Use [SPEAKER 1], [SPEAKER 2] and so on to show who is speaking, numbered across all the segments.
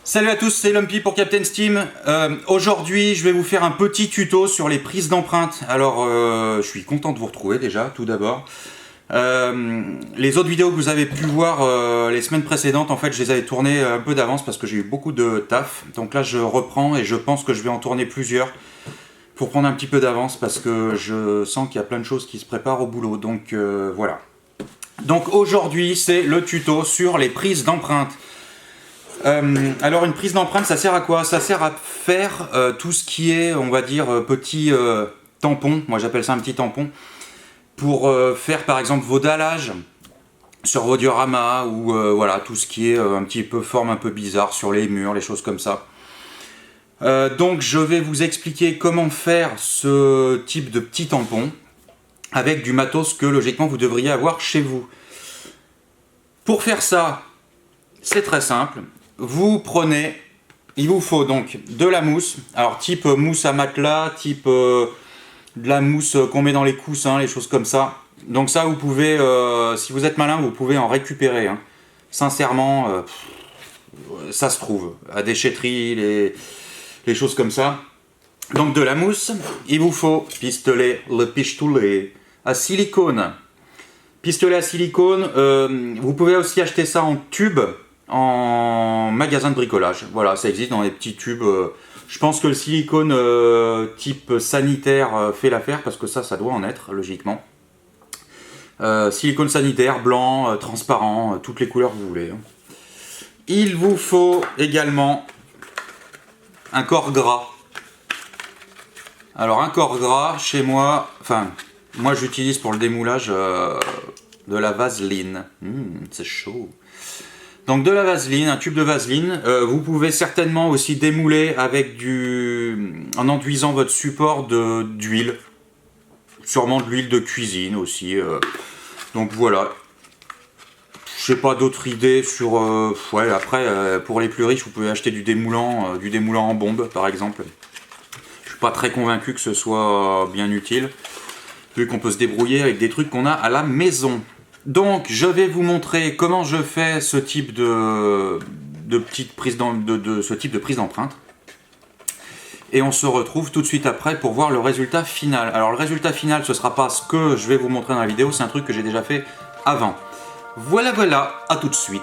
[SPEAKER 1] Salut à tous, c'est Lumpy pour Captain Steam. Aujourd'hui, je vais vous faire un petit tuto sur les prises d'empreintes. Alors, je suis content de vous retrouver déjà, tout d'abord. Les autres vidéos que vous avez pu voir les semaines précédentes, en fait, je les avais tournées un peu d'avance parce que j'ai eu beaucoup de taf. Donc là, je reprends et je pense que je vais en tourner plusieurs pour prendre un petit peu d'avance parce que je sens qu'il y a plein de choses qui se préparent au boulot. Donc voilà. Donc aujourd'hui, c'est le tuto sur les prises d'empreintes. Alors une prise d'empreinte, ça sert à quoi? Ça sert à faire tout ce qui est, on va dire, petit tampon. Moi j'appelle ça un petit tampon. Pour faire par exemple vos dallages sur vos dioramas ou voilà, tout ce qui est un petit peu forme un peu bizarre sur les murs, les choses comme ça. Donc je vais vous expliquer comment faire ce type de petit tampon avec du matos que logiquement vous devriez avoir chez vous. Pour faire ça, c'est très simple. Vous prenez, il vous faut donc de la mousse, alors type mousse à matelas, type de la mousse qu'on met dans les coussins, les choses comme ça. Donc ça vous pouvez, si vous êtes malin, vous pouvez en récupérer. Hein. Sincèrement, ça se trouve, à déchetterie, les choses comme ça. Donc de la mousse, il vous faut le pistolet à silicone. Pistolet à silicone, vous pouvez aussi acheter ça en tube, en magasin de bricolage. Voilà, ça existe dans les petits tubes. Je pense que le silicone type sanitaire fait l'affaire parce que ça doit en être logiquement. Silicone sanitaire, blanc, transparent, toutes les couleurs que vous voulez. Il vous faut également un corps gras. Alors un corps gras, chez moi, enfin moi j'utilise pour le démoulage de la vaseline. C'est chaud. Donc de la vaseline, un tube de vaseline. Vous pouvez certainement aussi démouler avec en enduisant votre support d'huile. Sûrement de l'huile de cuisine aussi. Donc voilà. Je n'ai pas d'autres idées sur... ouais, après, pour les plus riches, vous pouvez acheter du démoulant en bombe par exemple. Je suis pas très convaincu que ce soit bien utile. Vu qu'on peut se débrouiller avec des trucs qu'on a à la maison. Donc, je vais vous montrer comment je fais ce type de prise d'empreinte. Et on se retrouve tout de suite après pour voir le résultat final. Alors, le résultat final, ce ne sera pas ce que je vais vous montrer dans la vidéo, c'est un truc que j'ai déjà fait avant. Voilà, à tout de suite.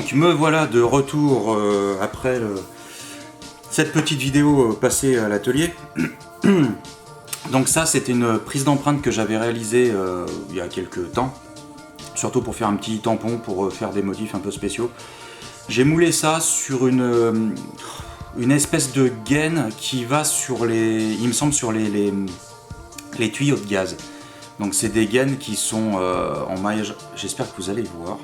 [SPEAKER 1] Donc me voilà de retour après cette petite vidéo passée à l'atelier. Donc ça c'était une prise d'empreinte que j'avais réalisée il y a quelques temps, surtout pour faire un petit tampon, pour faire des motifs un peu spéciaux. J'ai moulé ça sur une espèce de gaine qui va sur il me semble sur les tuyaux de gaz. Donc c'est des gaines qui sont en maillage, j'espère que vous allez voir,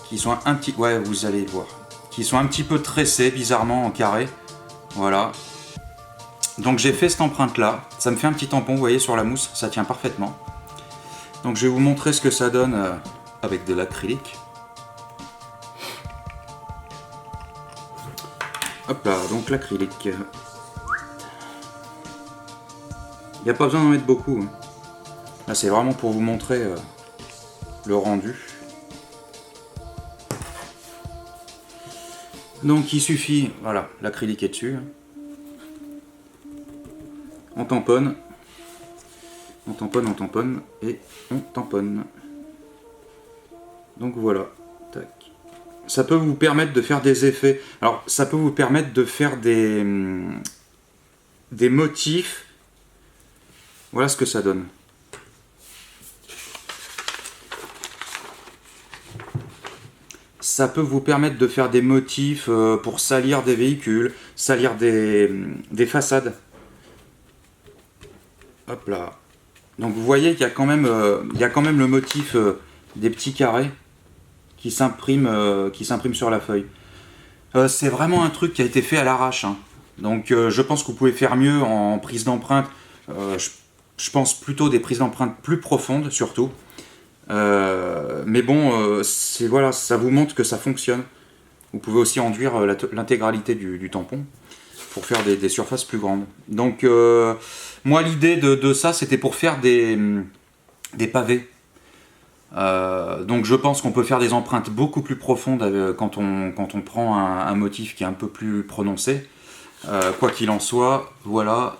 [SPEAKER 1] qui sont un petit, ouais vous allez voir, qui sont un petit peu tressées bizarrement en carré, voilà. Donc j'ai fait cette empreinte là, ça me fait un petit tampon, vous voyez sur la mousse, ça tient parfaitement. Donc je vais vous montrer ce que ça donne avec de l'acrylique. Hop là, donc l'acrylique. Il n'y a pas besoin d'en mettre beaucoup, hein. Là c'est vraiment pour vous montrer le rendu. Donc il suffit, voilà, l'acrylique est dessus. On tamponne, on tamponne, on tamponne et on tamponne. Donc voilà, tac. Ça peut vous permettre de faire des effets. Alors ça peut vous permettre de faire des motifs. Voilà ce que ça donne. Ça peut vous permettre de faire des motifs pour salir des véhicules, salir des façades. Hop là. Donc vous voyez qu'il y a quand même, le motif des petits carrés qui s'imprime sur la feuille. C'est vraiment un truc qui a été fait à l'arrache, hein. Donc je pense que vous pouvez faire mieux en prise d'empreinte. Je pense plutôt des prises d'empreinte plus profondes surtout. Mais bon, voilà, ça vous montre que ça fonctionne. Vous pouvez aussi enduire l'intégralité du tampon pour faire des surfaces plus grandes. Donc moi l'idée de ça c'était pour faire des pavés. Donc je pense qu'on peut faire des empreintes beaucoup plus profondes quand on prend un motif qui est un peu plus prononcé. Quoi qu'il en soit, voilà,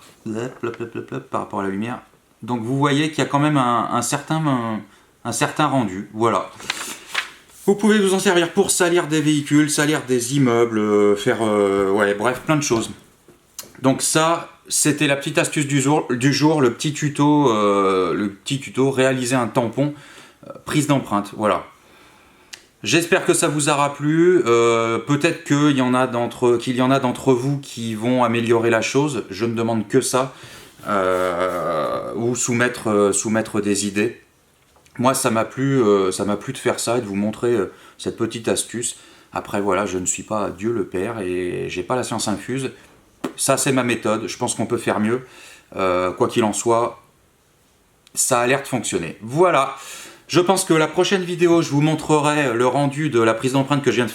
[SPEAKER 1] par rapport à la lumière. Donc vous voyez qu'il y a quand même un certain rendu, voilà. Vous pouvez vous en servir pour salir des véhicules, salir des immeubles, faire, ouais, bref, plein de choses. Donc ça, c'était la petite astuce du jour, le petit tuto, réaliser un tampon, prise d'empreinte, voilà. J'espère que ça vous aura plu. Peut-être qu'il y en a d'entre vous qui vont améliorer la chose. Je ne demande que ça, ou soumettre des idées. Moi, ça m'a plu de faire ça et de vous montrer cette petite astuce. Après, voilà, je ne suis pas Dieu le Père et j'ai pas la science infuse. Ça, c'est ma méthode. Je pense qu'on peut faire mieux. Quoi qu'il en soit, ça a l'air de fonctionner. Voilà. Je pense que la prochaine vidéo, je vous montrerai le rendu de la prise d'empreinte que je viens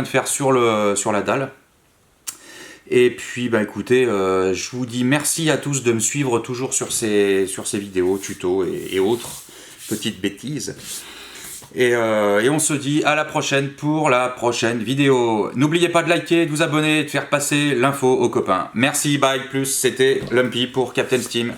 [SPEAKER 1] de faire, sur la dalle. Et puis, bah écoutez, je vous dis merci à tous de me suivre toujours sur ces vidéos, tutos et autres petites bêtises. Et on se dit à la prochaine pour la prochaine vidéo. N'oubliez pas de liker, de vous abonner, de faire passer l'info aux copains. Merci, bye, plus, c'était Lumpy pour Captain Steam.